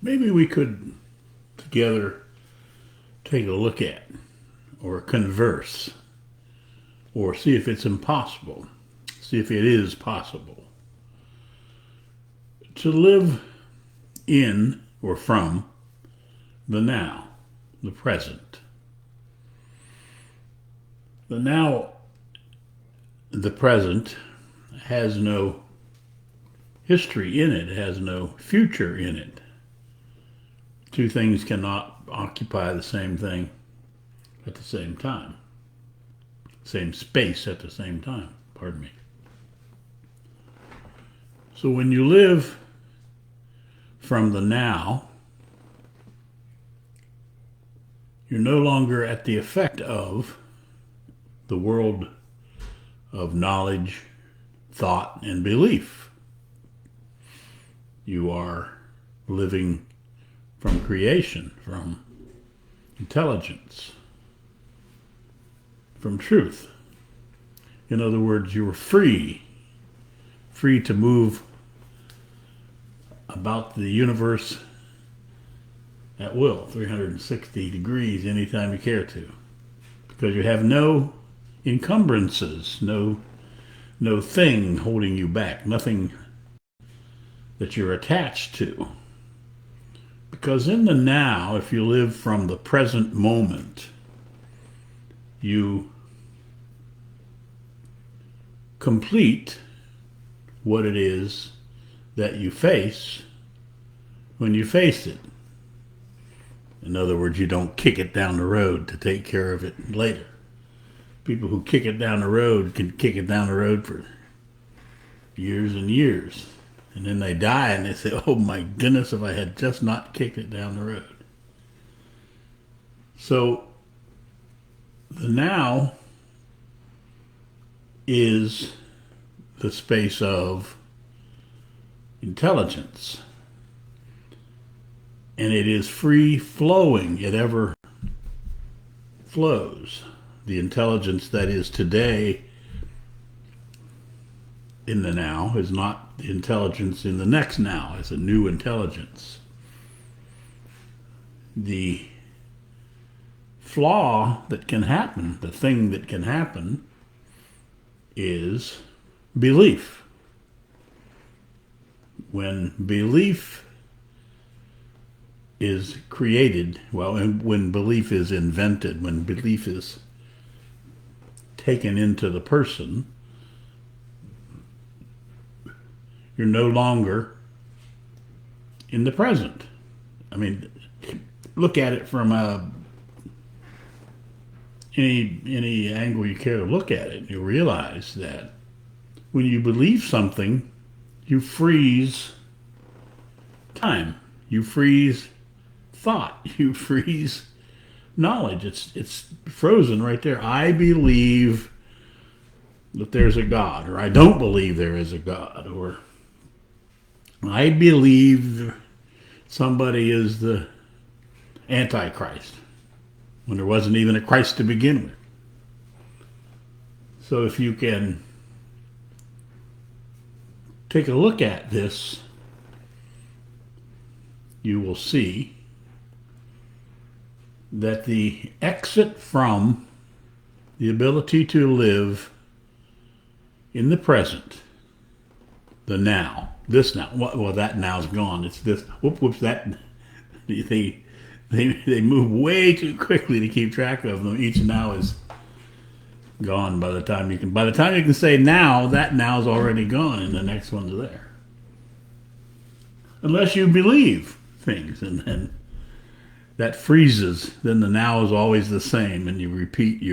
Maybe we could together take a look at or converse or see if it's impossible, see if it is possible to live in or from the now, the present. The now, the present, has no history in it, has no future in it. Two things cannot occupy the same thing at the same time, same space at the same time, pardon me. So when you live from the now, you're no longer at the effect of the world of knowledge, thought, and belief. You are living from creation, from intelligence, from truth. In other words, you're free, free to move about the universe at will, 360 degrees anytime you care to, because you have no encumbrances, no thing holding you back, nothing that you're attached to. Because in the now, if you live from the present moment, you complete what it is that you face when you face it. In other words, you don't kick it down the road to take care of it later. People who kick it down the road can kick it down the road for years and years. And then they die and they say, oh my goodness, if I had just not kicked it down the road. So the now is the space of intelligence. And it is free flowing. It ever flows. The intelligence that is today in the now is not the intelligence in the next now. It's a new intelligence. The flaw that can happen, the thing that can happen, is belief. When belief is created, well, and when belief is invented, when belief is taken into the person, you're no longer in the present. I mean, look at it from any angle you care to look at it. You realize that when you believe something, you freeze time, you freeze thought, you freeze knowledge. It's frozen right there. I believe that there's a God, or I don't believe there is a God, or I believe somebody is the Antichrist when there wasn't even a Christ to begin with. So if you can take a look at this, you will see that the exit from the ability to live in the present, the now, this now, well, that now's gone. It's this, whoops, that, they move way too quickly to keep track of them. Each now is gone by the time you can say now, that now's already gone and the next one's there. Unless you believe things, and then that freezes, then the now is always the same, and you repeat.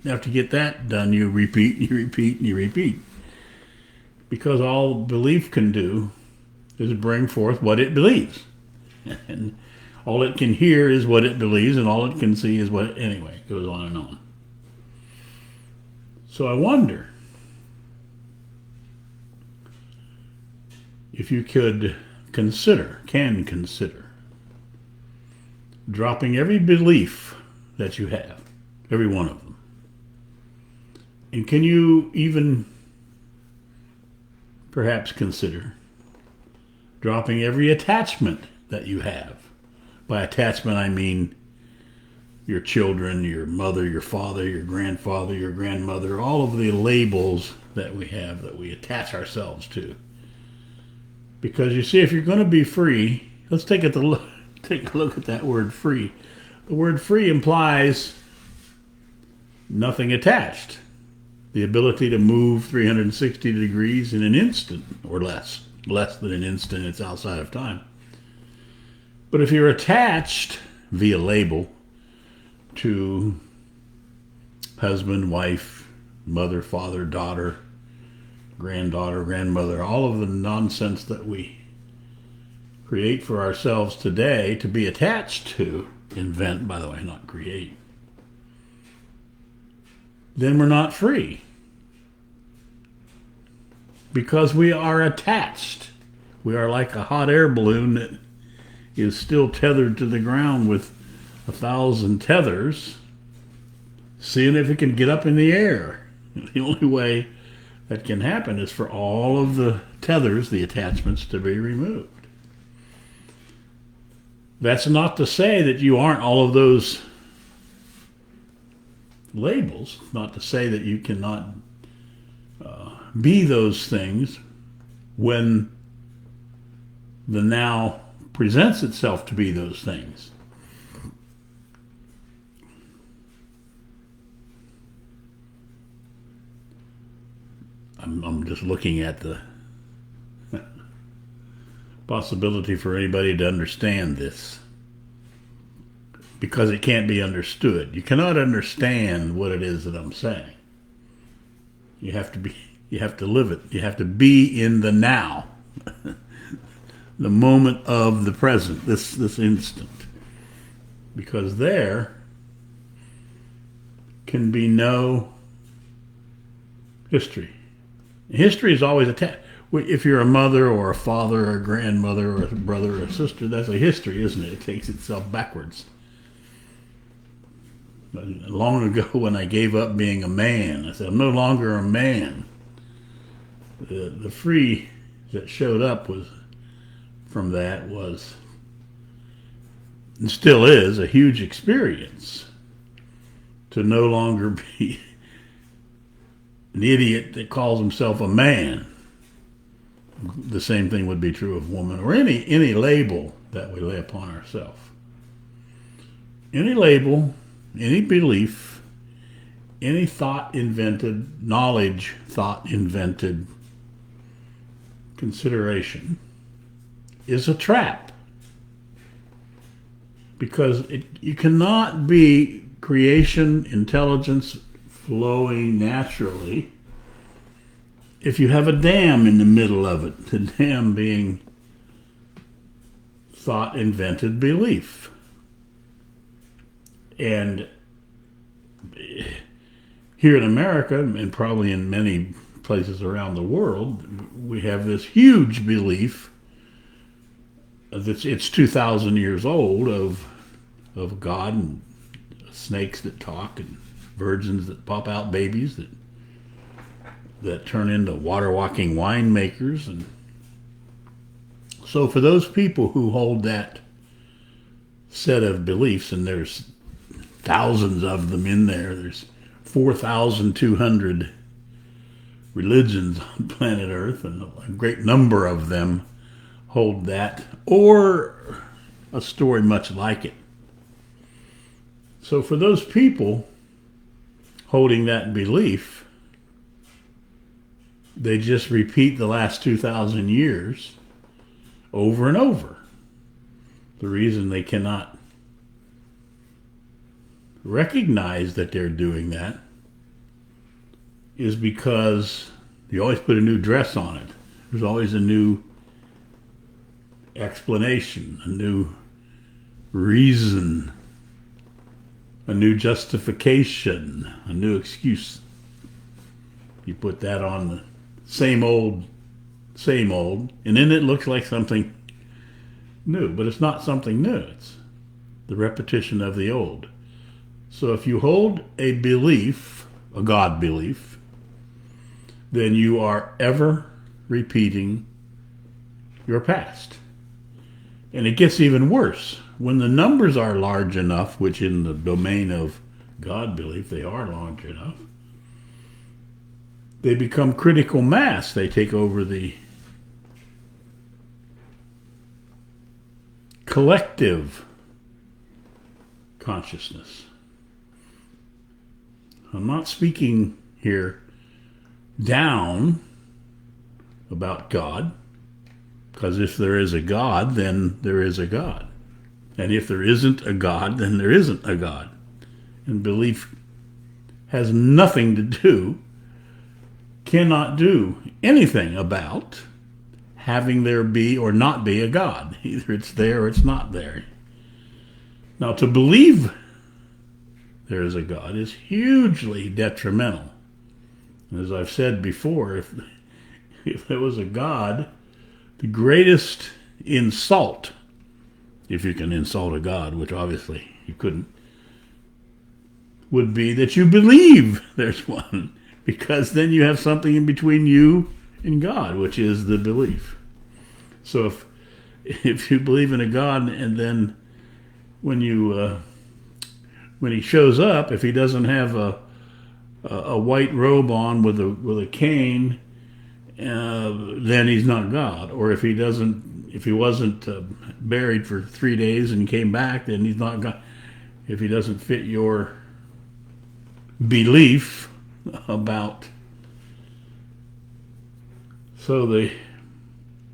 After you get that done, you repeat. Because all belief can do is bring forth what it believes. And all it can hear is what it believes, and all it can see is what, anyway, it goes on and on. So I wonder if you can consider dropping every belief that you have, every one of them. And can you even perhaps consider dropping every attachment that you have. By attachment, I mean your children, your mother, your father, your grandfather, your grandmother, all of the labels that we have that we attach ourselves to. Because you see, if you're going to be free, let's take a look at that word free. The word free implies nothing attached. The ability to move 360 degrees in an instant or less. Less than an instant, it's outside of time. But if you're attached via label to husband, wife, mother, father, daughter, granddaughter, grandmother, all of the nonsense that we create for ourselves today to be attached to, invent, by the way, not create, then we're not free. Because we are attached. We are like a hot air balloon that is still tethered to the ground with 1,000 tethers, seeing if it can get up in the air. The only way that can happen is for all of the tethers, the attachments, to be removed. That's not to say that you aren't all of those labels, not to say that you cannot be those things when the now presents itself to be those things. I'm just looking at the possibility for anybody to understand this, because it can't be understood. You cannot understand what it is that I'm saying. You have to live it. You have to be in the now, the moment of the present, this instant, because there can be no history. History is always attached. If you're a mother or a father or a grandmother or a brother or a sister, that's a history, isn't it? It takes itself backwards. Long ago, when I gave up being a man, I said, I'm no longer a man. The free that showed up from that was, and still is, a huge experience to no longer be an idiot that calls himself a man. The same thing would be true of woman, or any label that we lay upon ourselves. Any label, any belief, any thought invented, knowledge thought invented, consideration is a trap. Because you cannot be creation, intelligence flowing naturally if you have a dam in the middle of it, the dam being thought invented belief. And here in America, and probably in many places around the world, we have this huge belief that it's 2,000 years old of God and snakes that talk and virgins that pop out babies that turn into water-walking winemakers. And so for those people who hold that set of beliefs, and there's thousands of them in there's 4,200 religions on planet Earth, and a great number of them hold that, or a story much like it. So for those people holding that belief, they just repeat the last 2,000 years over and over. The reason they cannot recognize that they're doing that is because you always put a new dress on it. There's always a new explanation, a new reason, a new justification, a new excuse. You put that on the same old, and then it looks like something new, but it's not something new. It's the repetition of the old. So if you hold a belief, a God belief, then you are ever repeating your past. And it gets even worse. When the numbers are large enough, which in the domain of God belief they are large enough, they become critical mass. They take over the collective consciousness. I'm not speaking here down about God, because if there is a God, then there is a God. And if there isn't a God, then there isn't a God. And belief has nothing to do, cannot do anything about having there be or not be a God. Either it's there or it's not there. Now, to believe there is a God is hugely detrimental. As I've said before, if there was a God, the greatest insult, if you can insult a God, which obviously you couldn't, would be that you believe there's one, because then you have something in between you and God, which is the belief. So if you believe in a God, and then when he shows up, if he doesn't have a white robe on with a cane, then he's not God. Or if he wasn't buried for 3 days and came back, then he's not God. If he doesn't fit your belief about. So the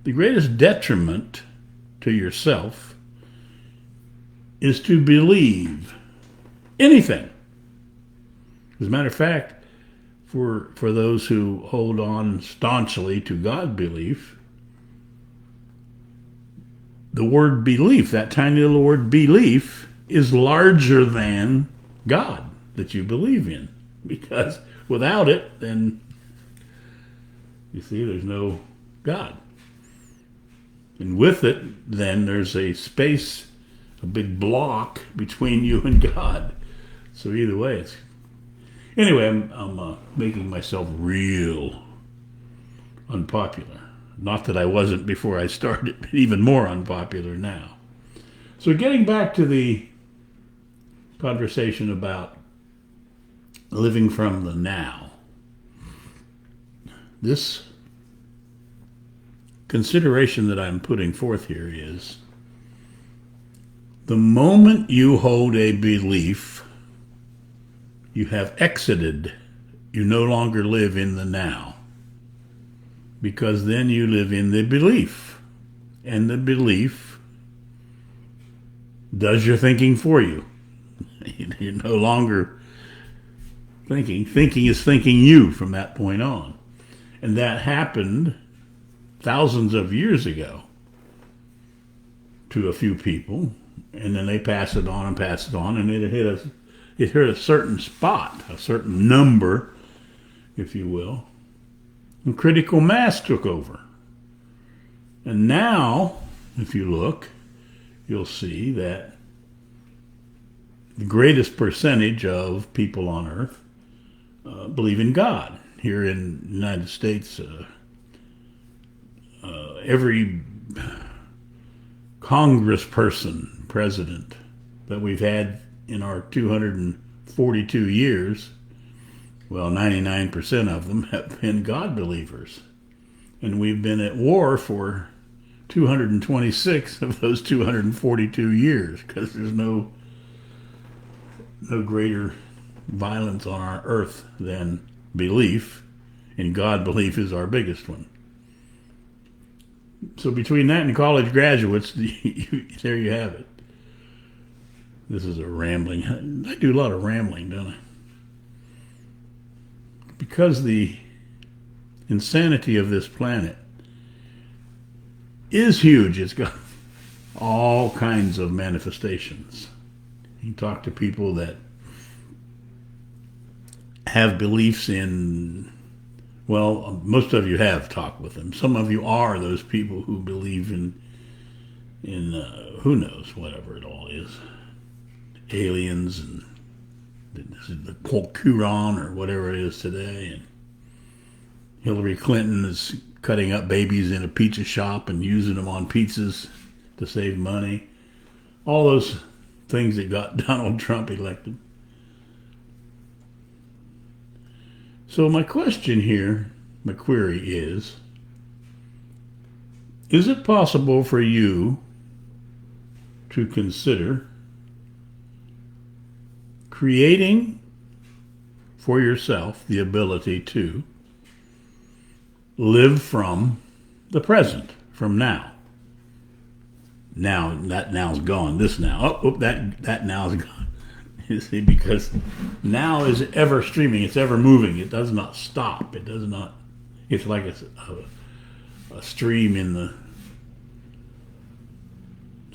greatest detriment to yourself is to believe anything. As a matter of fact, for those who hold on staunchly to God belief, the word belief, that tiny little word belief, is larger than God that you believe in. Because without it, then you see there's no God. And with it, then there's a space, a big block between you and God. So either way, it's... Anyway, I'm making myself real unpopular. Not that I wasn't before I started, but even more unpopular now. So getting back to the conversation about living from the now, this consideration that I'm putting forth here is the moment you hold a belief, you have exited. You no longer live in the now, because then you live in the belief, and the belief does your thinking for you. You're no longer thinking. Thinking is thinking you from that point on. And that happened thousands of years ago to a few people, and then they pass it on and pass it on, and it hit a certain spot, a certain number, if you will, and critical mass took over. And now, if you look, you'll see that the greatest percentage of people on earth believe in God. Here in the United States, every congressperson, president that we've had in our 242 years, well, 99% of them have been God believers. And we've been at war for 226 of those 242 years, because there's no greater violence on our earth than belief, and God belief is our biggest one. So between that and college graduates, there you have it. This is a rambling. I do a lot of rambling, don't I? Because the insanity of this planet is huge. It's got all kinds of manifestations. You talk to people that have beliefs in, well, most of you have talked with them. Some of you are those people who believe in who knows, whatever it all is. Aliens and the Quran or whatever it is today. And Hillary Clinton is cutting up babies in a pizza shop and using them on pizzas to save money. All those things that got Donald Trump elected. So my question here, my query is it possible for you to consider creating for yourself the ability to live from the present, from now? Now, that now's gone. This now. That now's gone. You see, because now is ever streaming. It's ever moving. It does not stop. It does not. It's like a stream in the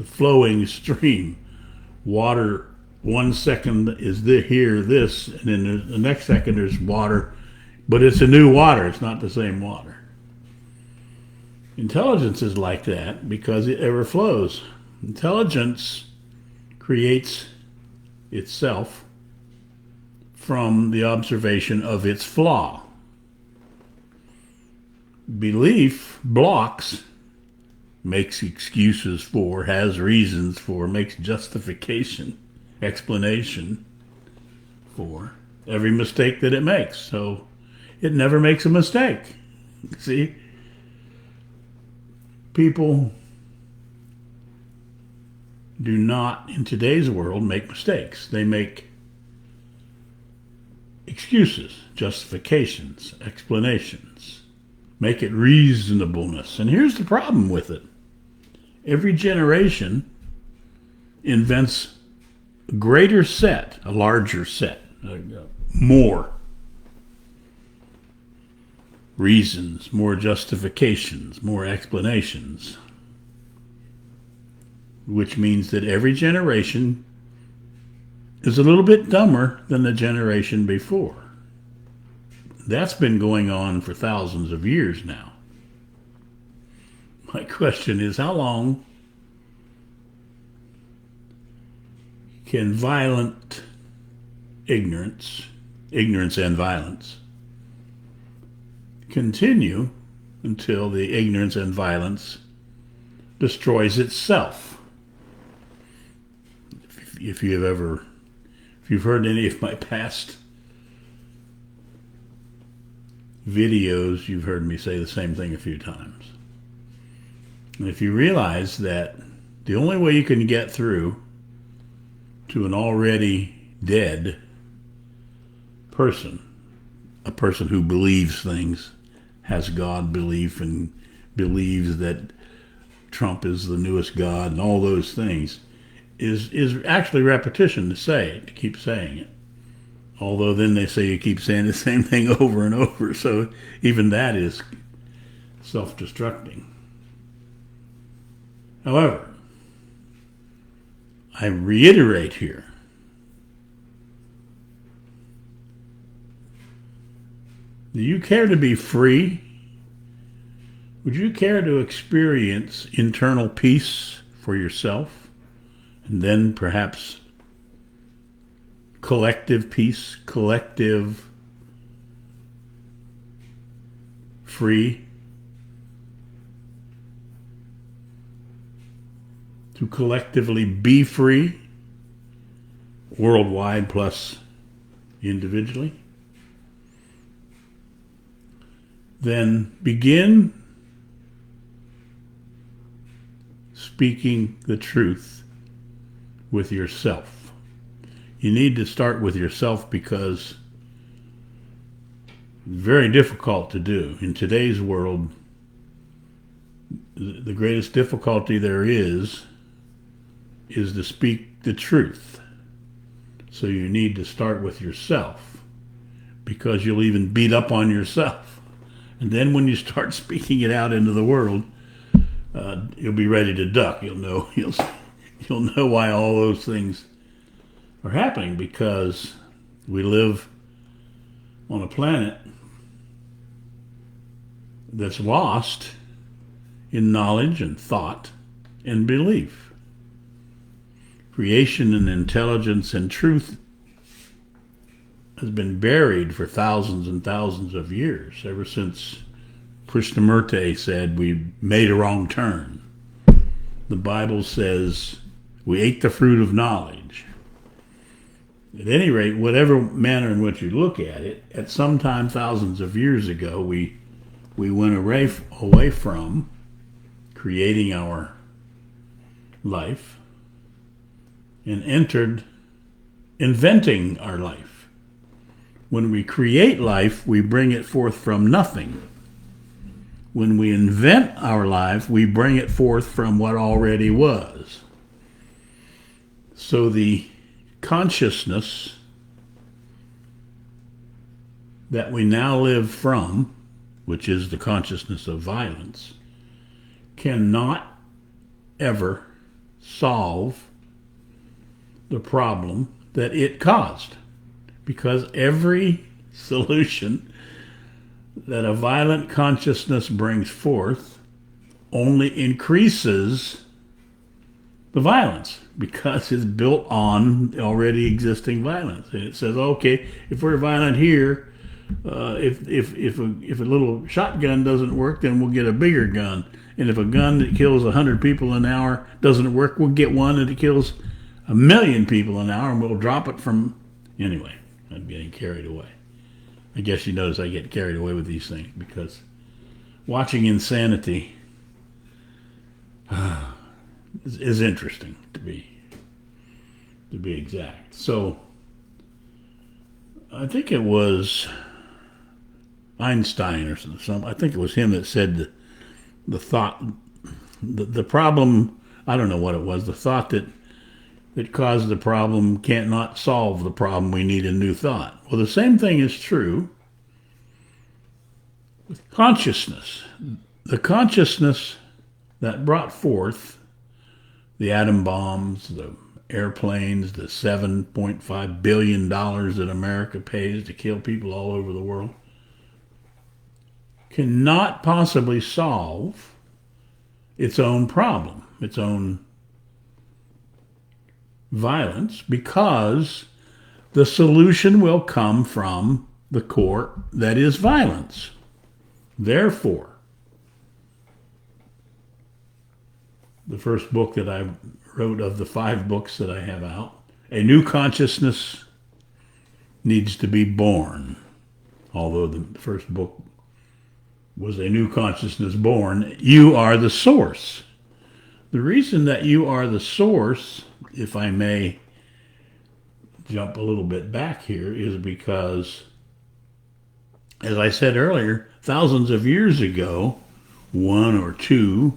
flowing stream. Water, 1 second is this, and then the next second there's water, but it's a new water. It's not the same water. Intelligence is like that because it ever flows. Intelligence creates itself from the observation of its flaw. Belief blocks, makes excuses for, has reasons for, makes justification, explanation for every mistake that it makes. So it never makes a mistake. See? People do not, in today's world, make mistakes. They make excuses, justifications, explanations, make it reasonableness. And here's the problem with it. Every generation invents a greater set, a larger set, more reasons, more justifications, more explanations, which means that every generation is a little bit dumber than the generation before. That's been going on for thousands of years now. My question is, how long can violent ignorance and violence, continue until the ignorance and violence destroys itself? If you've heard any of my past videos, you've heard me say the same thing a few times. And if you realize that the only way you can get through to an already dead person, a person who believes things, has God belief and believes that Trump is the newest God and all those things, is actually repetition to say it, to keep saying it. Although then they say you keep saying the same thing over and over, so even that is self-destructing. However, I reiterate here, do you care to be free? Would you care to experience internal peace for yourself? And then perhaps collective peace, collective free? To collectively be free, worldwide plus individually? Then begin speaking the truth with yourself. You need to start with yourself because it's very difficult to do. In today's world, the greatest difficulty there is to speak the truth. So you need to start with yourself because you'll even beat up on yourself. And then when you start speaking it out into the world, you'll be ready to duck. You'll know why all those things are happening, because we live on a planet that's lost in knowledge and thought and belief. Creation and intelligence and truth has been buried for thousands and thousands of years, ever since Krishnamurti said we made a wrong turn. The Bible says we ate the fruit of knowledge. At any rate, whatever manner in which you look at it, at some time thousands of years ago, we went away from creating our life and entered inventing our life. When we create life, we bring it forth from nothing. When we invent our life, we bring it forth from what already was. So the consciousness that we now live from, which is the consciousness of violence, cannot ever solve the problem that it caused. Because every solution that a violent consciousness brings forth only increases the violence, because it's built on already existing violence. And it says, okay, if we're violent here, if a little shotgun doesn't work, then we'll get a bigger gun. And if a gun that kills 100 people an hour doesn't work, we'll get one that kills 1,000,000 people an hour, and we'll drop it from... Anyway, I'm getting carried away. I guess you notice I get carried away with these things, because watching insanity is interesting, to be exact. So I think it was Einstein or something. I think it was him that said the thought, the problem. I don't know what it was. The thought that caused the problem can't not solve the problem. We need a new thought. Well, the same thing is true with consciousness. The consciousness that brought forth the atom bombs, the airplanes, the $7.5 billion that America pays to kill people all over the world, cannot possibly solve its own problem, its own violence, because the solution will come from the core that is violence. Therefore, the first book that I wrote of the 5 books that I have out, a new consciousness needs to be born. Although the first book was a new consciousness born, you are the source. The reason that you are the source, if I may jump a little bit back here, is because, as I said earlier, thousands of years ago, 1 or 2,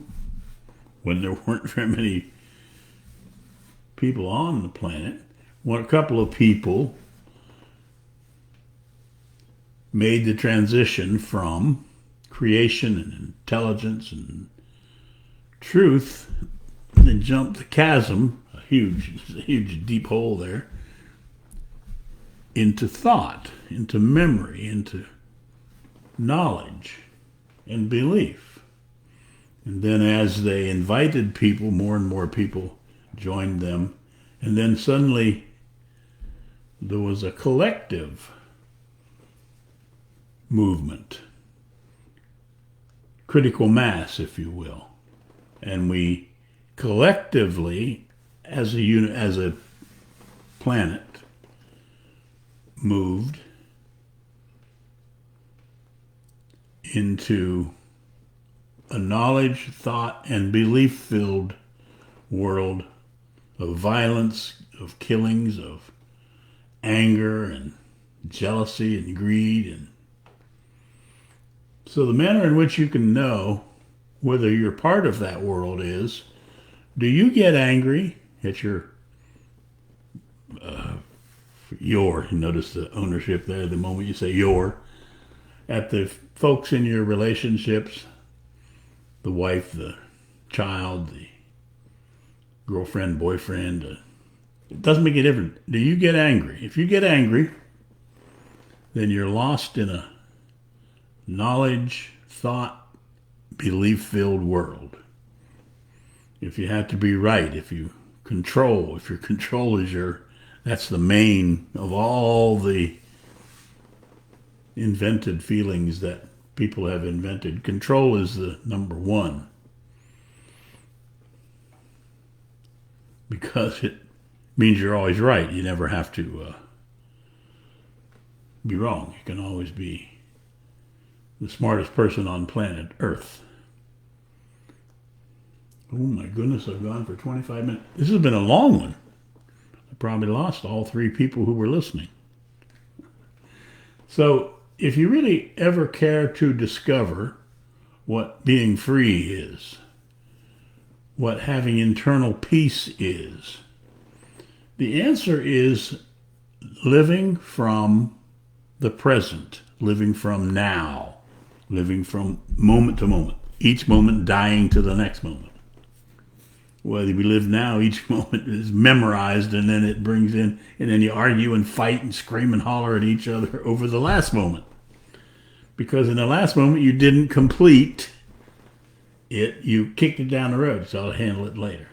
when there weren't very many people on the planet, a couple of people made the transition from creation and intelligence and truth, and then jumped the chasm, a huge deep hole there, into thought, into memory, into knowledge and belief. And then as they invited people, more and more people joined them. And then suddenly there was a collective movement, critical mass, if you will. And we collectively, as a planet, moved into a knowledge, thought, and belief-filled world of violence, of killings, of anger and jealousy and greed. And so the manner in which you can know whether you're part of that world is, do you get angry at your, notice the ownership there, the moment you say your, at the folks in your relationships, the wife, the child, the girlfriend, boyfriend. It doesn't make a difference. Do you get angry? If you get angry, then you're lost in a knowledge, thought, belief-filled world. If you have to be right, if your control is that's the main of all the invented feelings that people have invented. Control is the number one, because it means you're always right. You never have to be wrong. You can always be the smartest person on planet Earth. Oh my goodness, I've gone for 25 minutes. This has been a long one. I probably lost all three people who were listening. So if you really ever care to discover what being free is, what having internal peace is, the answer is living from the present, living from now, living from moment to moment, each moment dying to the next moment. Whether we live now, each moment is memorized, and then it brings in, and then you argue and fight and scream and holler at each other over the last moment. Because in the last moment, you didn't complete it, you kicked it down the road, so I'll handle it later.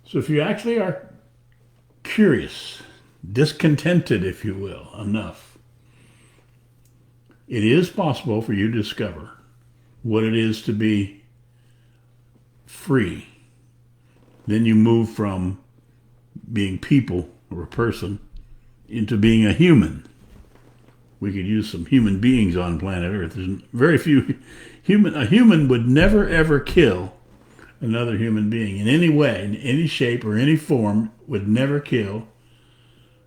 So if you actually are curious, discontented, if you will, enough, it is possible for you to discover what it is to be free. Then you move from being people or a person into being a human. We could use some human beings on planet Earth. There's very few a human would never ever kill another human being in any way, in any shape or any form, would never kill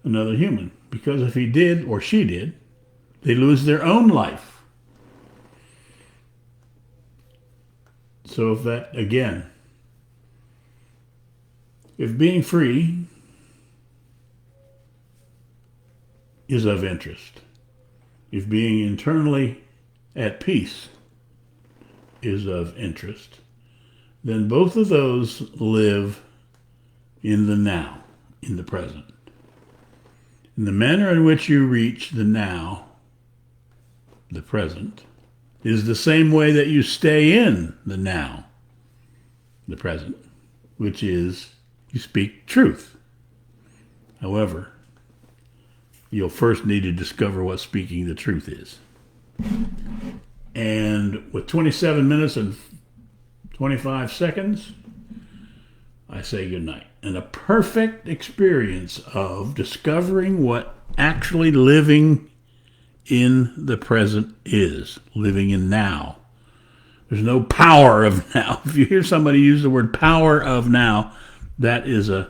another human. Because if he did or she did, they lose their own life. So if that, again, if being free is of interest, if being internally at peace is of interest, then both of those live in the now, in the present. And the manner in which you reach the now, the present, is the same way that you stay in the now, the present, which is you speak truth. However, you'll first need to discover what speaking the truth is. And with 27 minutes and 25 seconds, I say goodnight. And a perfect experience of discovering what actually living in the present is, living in now. There's no power of now. If you hear somebody use the word power of now, that is a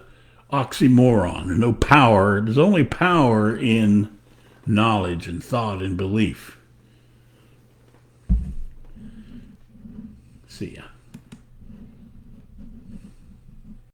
oxymoron. There's no power. There's only power in knowledge and thought and belief. See ya.